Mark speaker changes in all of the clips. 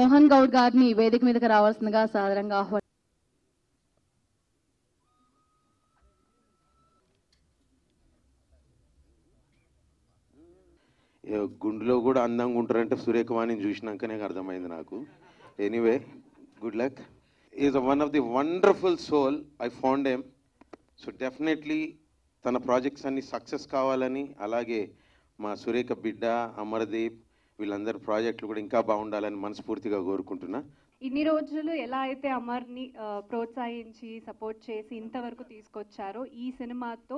Speaker 1: మోహన్ గౌడ్ గారిని వేదిక మీదకి రావాల్సిందిగా సాదరంగా ఆహ్వానిస్తున్నాను.
Speaker 2: గుండెలో కూడా అందంగా ఉంటారంటే సురేఖవాణిని చూసినాకనే అర్థమైంది నాకు. Anyway, good luck. Is one of the wonderful soul. I found him. So definitely తన ప్రాజెక్ట్స్ అన్ని సక్సెస్ కావాలని, అలాగే మా సురేఖ బిడ్డ అమర్దీప్ వీళ్ళందరి ప్రాజెక్టులు కూడా ఇంకా బాగుండాలని మనస్ఫూర్తిగా కోరుకుంటున్నా.
Speaker 3: ఇన్ని రోజులు ఎలా అయితే అమర్ని ప్రోత్సహించి సపోర్ట్ చేసి ఇంతవరకు తీసుకొచ్చారో ఈ సినిమాతో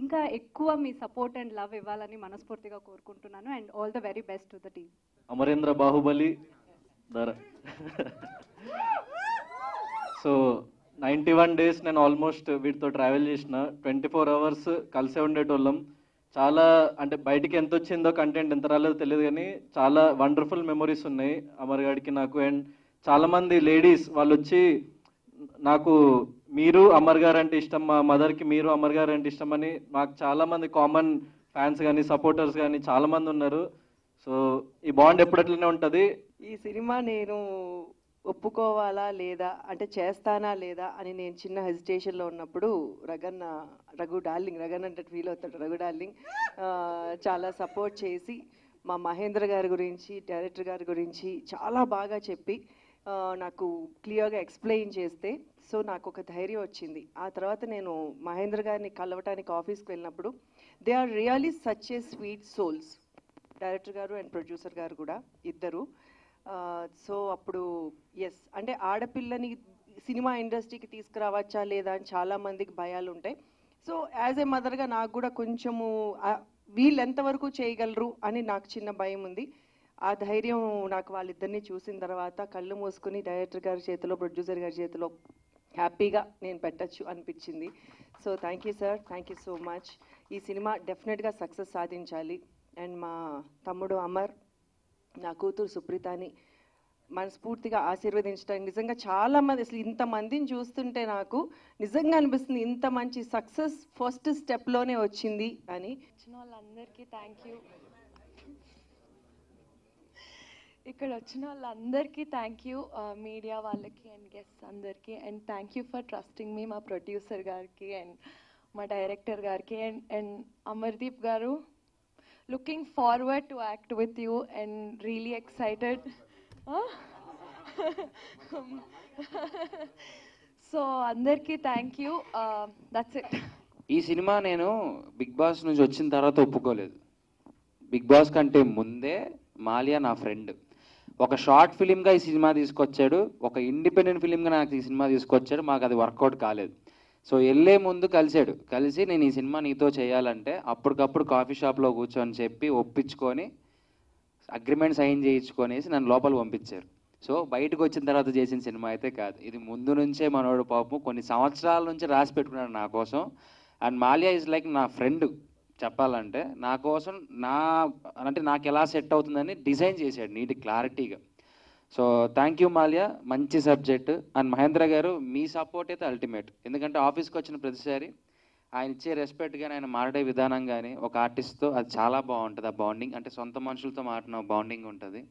Speaker 3: ఇంకా ఎక్కువ మీ సపోర్ట్ అండ్ లవ్ ఇవ్వాలని మనస్ఫూర్తిగా కోరుకుంటున్నాను. And all the very best to the team.
Speaker 4: Amarendra Baahubali so 91 days నేను ఆల్మోస్ట్ వీటితో ట్రావెల్ చేసిన. 24 hours కలిసే ఉండేటోళ్ళం. చాలా అంటే బయటికి ఎంత వచ్చిందో కంటెంట్ ఎంత రాలేదో తెలియదు, కానీ చాలా వండర్ఫుల్ మెమొరీస్ ఉన్నాయి అమర్ గారికి నాకు. అండ్ చాలామంది లేడీస్ వాళ్ళు వచ్చి నాకు మీరు అమర్ గారు అంటే ఇష్టం, మా మదర్కి మీరు అమర్ గారు అంటే ఇష్టం అని మాకు చాలామంది కామన్ ఫ్యాన్స్ కానీ సపోర్టర్స్ కానీ చాలామంది ఉన్నారు. సో ఈ బాండ్ ఎప్పుడట్లనే ఉంటుంది.
Speaker 5: ఈ సినిమా నేను ఒప్పుకోవాలా లేదా అంటే చేస్తానా లేదా అని నేను చిన్న హెజిటేషన్లో ఉన్నప్పుడు రఘు డార్లింగ్ అంటే ఫీల్ అవుతాడు, రఘు డార్లింగ్ చాలా సపోర్ట్ చేసి మా మహేంద్ర గారి గురించి డైరెక్టర్ గారి గురించి చాలా బాగా చెప్పి నాకు క్లియర్గా ఎక్స్ప్లెయిన్ చేస్తే సో నాకు ఒక ధైర్యం వచ్చింది. ఆ తర్వాత నేను మహేంద్ర గారిని కలవటానికి ఆఫీస్కి వెళ్ళినప్పుడు they are really such a sweet souls, director గారు అండ్ ప్రొడ్యూసర్ గారు కూడా ఇద్దరు. సో అప్పుడు ఎస్ అంటే ఆడపిల్లని సినిమా ఇండస్ట్రీకి తీసుకురావచ్చా లేదా అని చాలామందికి భయాలు ఉంటాయి. సో యాజ్ ఏ మదర్గా నాకు కూడా కొంచెము వీళ్ళు ఎంతవరకు చేయగలరు అని నాకు చిన్న భయం ఉంది. ఆ ధైర్యం నాకు వాళ్ళిద్దరిని చూసిన తర్వాత కళ్ళు మూసుకుని డైరెక్టర్ గారి చేతిలో ప్రొడ్యూసర్ గారి చేతిలో హ్యాపీగా నేను పెట్టచ్చు అనిపించింది. So thank you sir, thank you so much. ఈ సినిమా డెఫినెట్గా సక్సెస్ సాధించాలి. అండ్ మా తమ్ముడు అమర్, నా కూతురు సుప్రీతని మనస్ఫూర్తిగా ఆశీర్వదించడానికి నిజంగా చాలామంది అసలు ఇంతమందిని చూస్తుంటే నాకు నిజంగా అనిపిస్తుంది ఇంత మంచి సక్సెస్ ఫస్ట్ స్టెప్లోనే వచ్చింది అని.
Speaker 6: వచ్చిన వాళ్ళందరికీ థ్యాంక్ యూ, ఇక్కడ వచ్చిన వాళ్ళందరికీ థ్యాంక్ యూ, మీడియా వాళ్ళకి అండ్ గెస్ట్స్ అందరికీ. And thank you for trusting me, మా ప్రొడ్యూసర్ గారికి అండ్ మా డైరెక్టర్ గారికి. అండ్ అమర్దీప్ గారు, looking forward to act with you and really excited. So andarki thank you, that's it.
Speaker 7: ఈ సినిమా నేను big boss నుంచి వచ్చిన తర్వాత ఒప్పుకోలేదు. బిగ్ బాస్ కంటే ముందే మాలియా నా ఫ్రెండ్. ఒక షార్ట్ ఫిలింగా ఈ సినిమా తీసుకొచ్చాడు, ఒక ఇండిపెండెంట్ ఫిలింగా నాకు ఈ సినిమా తీసుకొచ్చాడు. మాకు అది వర్కౌట్ కాలేదు. సో వెళ్ళే ముందు కలిసి నేను ఈ సినిమా నీతో చేయాలంటే అప్పటికప్పుడు కాఫీ షాప్లో కూర్చొని చెప్పి ఒప్పించుకొని అగ్రిమెంట్ సైన్ చేయించుకొనేసి నన్ను లోపల పంపించారు. సో బయటకు వచ్చిన తర్వాత చేసిన సినిమా అయితే కాదు, ఇది ముందు నుంచే మనోడు పాపం కొన్ని సంవత్సరాల నుంచి రాసి పెట్టుకున్నాడు నా కోసం. అండ్ మాలియా ఈజ్ లైక్ నా ఫ్రెండ్ చెప్పాలంటే. నా కోసం అంటే నాకు ఎలా సెట్ అవుతుందని డిజైన్ చేశాడు నీట్ క్లారిటీగా. సో థ్యాంక్ యూ మాలియా, మంచి సబ్జెక్ట్. అండ్ మహేంద్ర గారు మీ సపోర్ట్ అయితే అల్టిమేట్. ఎందుకంటే ఆఫీస్కి వచ్చిన ప్రతిసారి ఆయన ఇచ్చే రెస్పెక్ట్ కానీ ఆయన మాట్లాడే విధానం కానీ ఒక ఆర్టిస్ట్తో అది చాలా బాగుంటుంది. ఆ బాండింగ్ అంటే సొంత మనుషులతో మాట్లాడిన బాండింగ్ ఉంటుంది.